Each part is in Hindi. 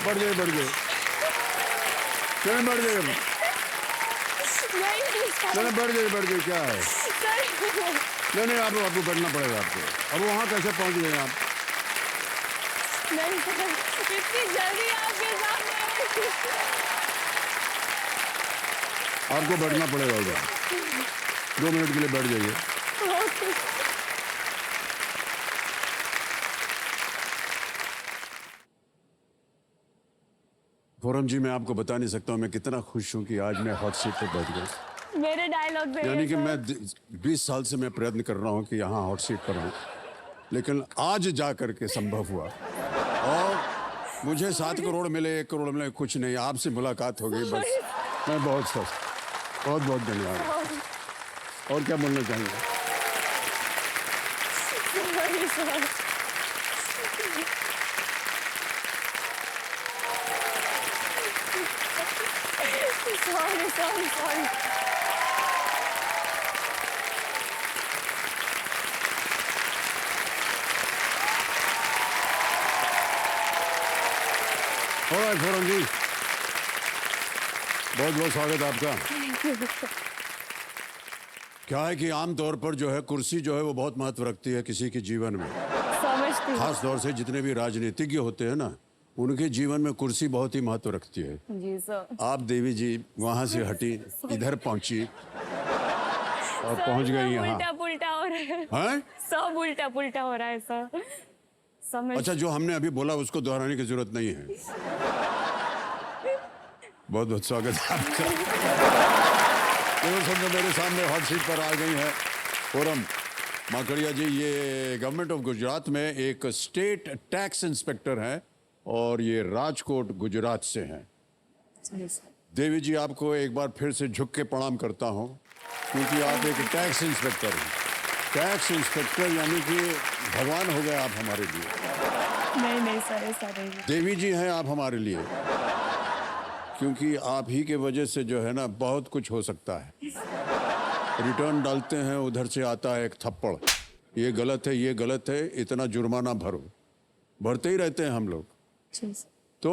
बढ़ जाइए बढ़ जाइए, चलिए बढ़ जाइए, चलिए बढ़ जाइए, क्या है? नहीं नहीं, आपको बढ़ना पड़ेगा आपको। अब वहाँ कैसे पहुँच गए आप? नहीं सर, इतनी जल्दी आपके सामने आपको बैठना पड़ेगा उधर, 2 मिनट के लिए बैठ जाइए। फोरम जी, मैं आपको बता नहीं सकता हूँ मैं कितना खुश हूँ कि आज मैं हॉट सीट पर बैठ गया। मेरे डायलॉग पे यानी कि मैं 20 साल से मैं प्रयत्न कर रहा हूँ कि यहाँ हॉट सीट पर हूँ, लेकिन आज जा करके संभव हुआ। और मुझे 7 करोड़ मिले, 1 करोड़ मिले, कुछ नहीं, आपसे मुलाकात हो गई बस। मैं बहुत खुश, बहुत बहुत धन्यवाद। और क्या बोलना चाहेंगे? सॉरी। ऑलराइट फोरम जी, बहुत बहुत स्वागत आपका। क्या है कि आमतौर पर जो है कुर्सी जो है वो बहुत महत्व रखती है किसी के जीवन में। समझती हूँ। खास तौर से जितने भी राजनीतिज्ञ होते हैं ना, उनके जीवन में कुर्सी बहुत ही महत्व रखती है। जी सर। आप देवी जी वहां से हटी, इधर पहुंची और पहुंच गई यहाँ। उल्टा पुल्टा हो रहा है। हैं? सब उल्टा पुल्टा हो रहा है सर। समझ। अच्छा, जो हमने अभी बोला उसको दोहराने की जरूरत नहीं है। बहुत बहुत स्वागत है आपका। तो मेरे सामने हॉट सीट पर आ गई है फोरम माकड़िया जी। ये गवर्नमेंट ऑफ गुजरात में एक स्टेट टैक्स इंस्पेक्टर हैं और ये राजकोट गुजरात से हैं। देवी जी, आपको एक बार फिर से झुक के प्रणाम करता हूं, क्योंकि आप एक टैक्स इंस्पेक्टर हैं। टैक्स इंस्पेक्टर यानी कि भगवान हो गए आप हमारे लिए। नहीं सर, ऐसा नहीं। देवी जी हैं आप हमारे लिए, क्योंकि आप ही के वजह से जो है ना बहुत कुछ हो सकता है। रिटर्न डालते हैं, उधर से आता है एक थप्पड़, ये गलत है, ये गलत है, इतना जुर्माना भरो, भरते ही रहते हैं हम लोग। तो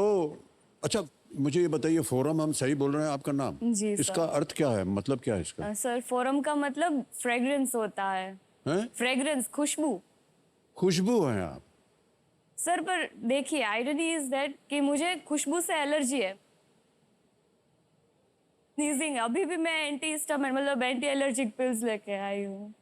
अच्छा, मुझे ये बताइए, फोरम हम सही बोल रहे हैं आपका नाम? जी सर। इसका अर्थ क्या है, मतलब क्या है इसका? सर, फोरम का मतलब फ्रेग्रेंस होता है। हैं? फ्रेग्रेंस, खुशबू। खुशबू हैं आप? सर पर देखिए, आयरनी इज दैट कि मुझे खुशबू से एलर्जी है। स्नीजिंग, अभी भी मैं एंटी हिस्टामिन मतलब एंटी एलर्जिक पिल्स लेके आई हूँ।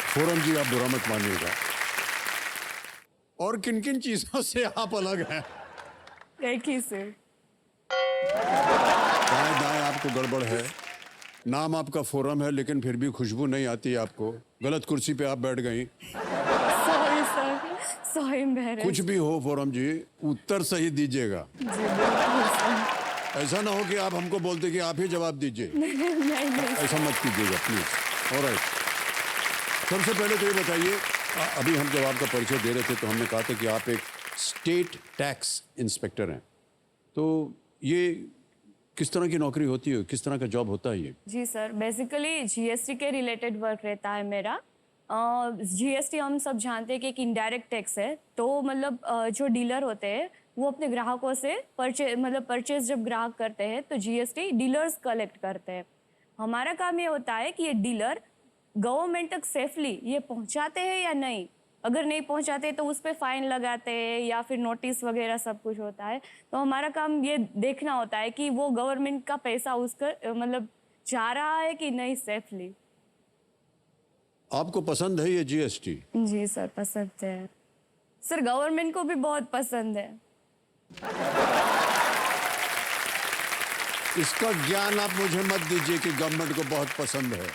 फोरम जी, आप बुरा मत मानिएगा। और किन किन चीजों से आप अलग हैं? एक ही से। दाएं दाएं आपको गड़बड़ है। नाम आपका फोरम है, लेकिन फिर भी खुशबू नहीं आती आपको। गलत कुर्सी पे आप बैठ गई। सॉरी सर, सॉरी मेरे। कुछ भी हो फोरम जी, उत्तर सही दीजिएगा। जी बिल्कुल सर। ऐसा ना हो कि आप हमको बोलते कि आप ही जवाब दीजिए। नहीं। ऐसा मत कीजिएगा प्लीज। ऑलराइट, सबसे पहले तो ये बताइए, अभी हम जब आपका परिचय दे रहे थे तो हमने कहा था कि आप एक स्टेट टैक्स इंस्पेक्टर हैं। तो ये किस तरह की नौकरी होती है, किस तरह का जॉब होता है ये? जी सर, बेसिकली जीएसटी के रिलेटेड वर्क रहता है मेरा। जीएसटी हम सब जानते हैं कि एक इनडायरेक्ट टैक्स है। तो मतलब जो डीलर होते हैं वो अपने ग्राहकों से परचेज जब ग्राहक करते हैं तो जीएसटी डीलर्स कलेक्ट करते हैं। हमारा काम ये होता है कि ये डीलर गवर्नमेंट तक सेफली ये पहुंचाते हैं या नहीं। अगर नहीं पहुंचाते तो उस पर फाइन लगाते हैं या फिर नोटिस वगैरह सब कुछ होता है। तो हमारा काम ये देखना होता है कि वो गवर्नमेंट का पैसा उसका मतलब जा रहा है कि नहीं सेफली। आपको पसंद है ये जीएसटी? जी सर, पसंद है सर, गवर्नमेंट को भी बहुत पसंद है। इसका ज्ञान आप मुझे मत दीजिए कि गवर्नमेंट को बहुत पसंद है,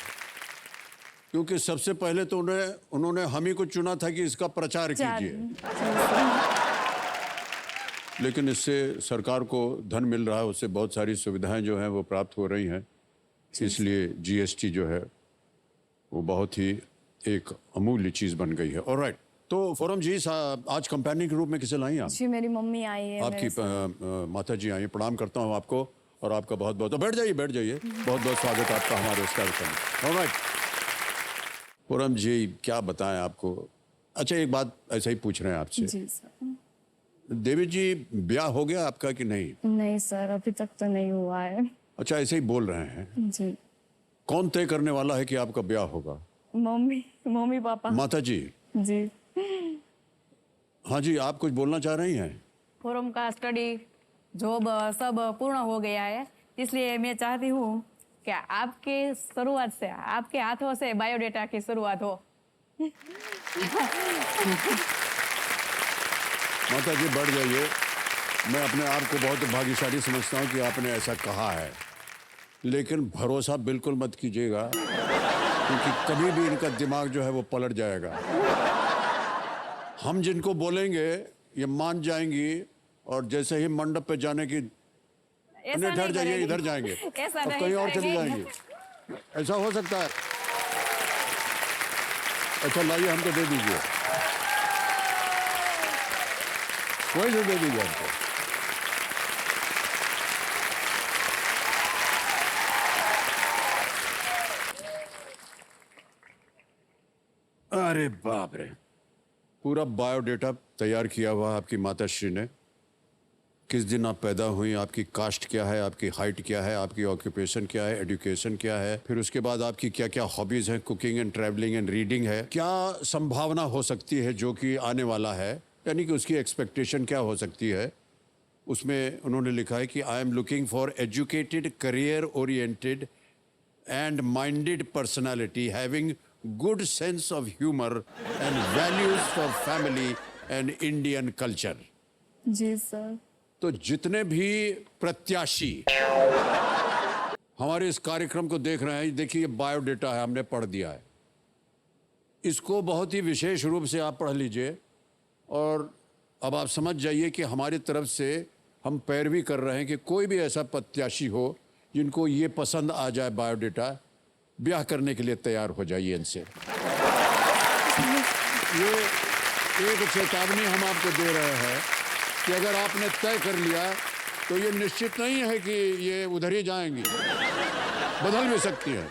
क्योंकि सबसे पहले तो उन्होंने हम ही को चुना था कि इसका प्रचार कीजिए। लेकिन इससे सरकार को धन मिल रहा है, उससे बहुत सारी सुविधाएं जो हैं वो प्राप्त हो रही हैं। इसलिए जीएसटी जो है वो बहुत ही एक अमूल्य चीज बन गई है। ऑलराइट, तो फोरम जी, आज कंपेनियन के रूप में किसे लाई आप? जी, मेरी मम्मी आई है। आपकी माता जी आई हैं। प्रणाम करता हूँ आपको और आपका बहुत बहुत, बैठ जाइए बहुत बहुत स्वागत आपका हमारे इस कार्यक्रम में। ऑलराइट, पूरम जी क्या बताएं आपको। अच्छा एक बात ऐसा ही पूछ रहे हैं आपसे, जी सर। देवी जी ब्याह हो गया आपका कि नहीं? नहीं सर, अभी तक तो नहीं हुआ है। अच्छा ऐसे ही बोल रहे हैं। जी। कौन तय करने वाला है कि आपका ब्याह होगा? Mummy mummy papa. माता जी। जी। हाँ जी, आप कुछ बोलना चाह रही हैं? फोरम का स्टडी जॉब सब पूर्ण हो गया है, इसलिए मैं चाहती हूँ कि आपके शुरुआत से, आपके हाथों से बायोडेटा की शुरुआत हो। माता जी बढ़ जाइए। मैं अपने आप को बहुत भाग्यशाली समझता हूँ कि आपने ऐसा कहा है, लेकिन भरोसा बिल्कुल मत कीजिएगा, क्योंकि कभी भी इनका दिमाग जो है वो पलट जाएगा। हम जिनको बोलेंगे ये मान जाएंगी, और जैसे ही मंडप पे जाने की ऐसा नहीं, ठहर नहीं जाइए, करेगी। इधर जाएंगे ऐसा और नहीं कहीं और चली करेगी। जाएंगी। ऐसा हो सकता है? अच्छा लाइए, हमको दे दीजिए, वही से दे दीजिए हमको। अरे बाप रे, पूरा बायोडेटा तैयार किया हुआ आपकी माताश्री ने। किस दिन आप पैदा हुई, आपकी कास्ट क्या है, आपकी हाइट क्या है, आपकी ऑक्यूपेशन क्या है, एजुकेशन क्या है, फिर उसके बाद आपकी क्या क्या हॉबीज हैं, cooking and travelling and reading है, क्या संभावना हो सकती है जो कि आने वाला है, यानी कि उसकी एक्सपेक्टेशन क्या हो सकती है। उसमें उन्होंने लिखा है कि I am looking for educated, career oriented and minded personality having good sense of humor and values for family and Indian culture। जी सर। तो जितने भी प्रत्याशी हमारे इस कार्यक्रम को देख रहे हैं, देखिए ये बायोडेटा है, हमने पढ़ दिया है, इसको बहुत ही विशेष रूप से आप पढ़ लीजिए, और अब आप समझ जाइए कि हमारी तरफ से हम पैरवी कर रहे हैं कि कोई भी ऐसा प्रत्याशी हो जिनको ये पसंद आ जाए बायोडेटा, ब्याह करने के लिए तैयार हो जाइए इनसे। ये एक चेतावनी हम आपको दे रहे हैं कि अगर आपने तय कर लिया तो ये निश्चित नहीं है कि ये उधर ही जाएंगी, बदल भी सकती है।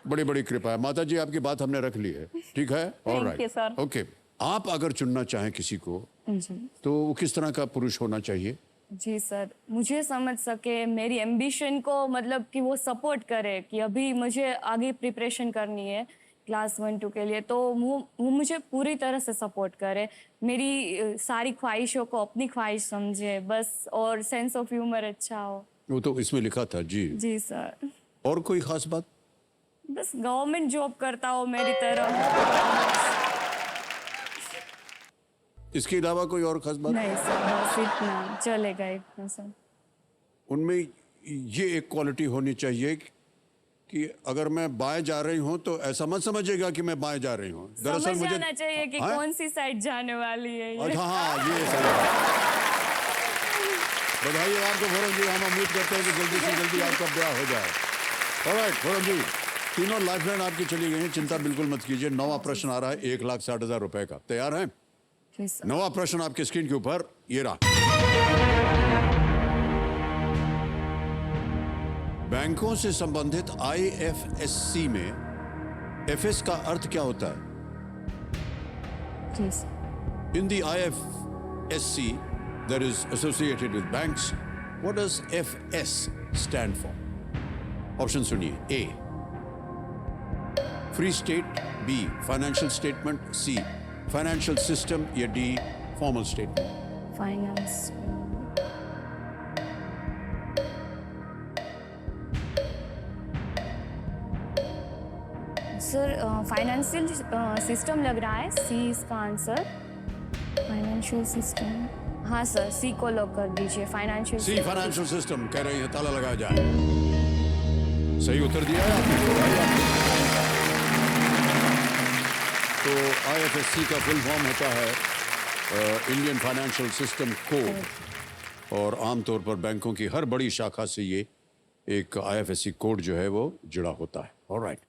बड़ी बड़ी कृपा है। माता जी आपकी बात हमने रख ली है, ठीक है? Thank you, sir. ओके, आप अगर चुनना चाहें किसी को जी। तो वो किस तरह का पुरुष होना चाहिए? जी सर, मुझे समझ सके, मेरी एम्बिशन को, मतलब कि वो सपोर्ट करे कि अभी मुझे आगे प्रिपरेशन करनी है क्लास 1-2 के लिए, तो वो मुझे पूरी तरह से सपोर्ट करे, मेरी सारी ख्वाहिशों को अपनी ख्वाहिश समझे बस, और सेंस ऑफ ह्यूमर अच्छा हो। वो तो इसमें लिखा था जी। जी सर। और कोई खास बात? बस गवर्नमेंट जॉब करता हो मेरी तरह। इसके अलावा कोई और खास बात? नहीं सर, बस इतना चलेगा, इतना सर। उनमें ये एक क्वालिटी होनी चाहिए कि अगर मैं बाएं जा रही हूं तो ऐसा मत समझिएगा कि मैं बाएं जा रही हूं, समझ जाना चाहिए कि हाँ? कौन सी साइड जाने वाली है ये। अच्छा हाँ, ये सही है। बधाई हो आपको फोरम जी, हम उम्मीद करते हैं कि जल्दी से जल्दी आपका ब्याह हो जाए। ऑलराइट फोरम जी, तीनों लाइफलाइन आपकी चली गई हैं, चिंता बिल्कुल मत कीजिए। 9वां प्रश्न आ रहा है 1,60,000 रुपए का। तैयार हैं? जी सर। 9वां प्रश्न आपके स्क्रीन के ऊपर ये रहा। बैंकों से संबंधित IFSC में FS का अर्थ क्या होता है? जी sir. In the IFSC that is associated with banks, what does FS stand for? Option सुनिए। A free state, B financial statement, C financial system, या D formal statement. Finance. Sir financial system लग रहा है, सी इसका आंसर। फाइनेंशियल सिस्टम, हाँ सर, सी को लॉक कर दीजिए। फाइनेंशियल C फाइनेंशियल सिस्टम कह रही है, ताला लगाया जाए। सही उत्तर दिया है आपने। तो IFSC का फुल फॉर्म होता है इंडियन फाइनेंशियल सिस्टम कोड, और आमतौर पर बैंकों की हर बड़ी शाखा से ये एक IFSC कोड जो है वो जुड़ा होता है। ऑलराइट।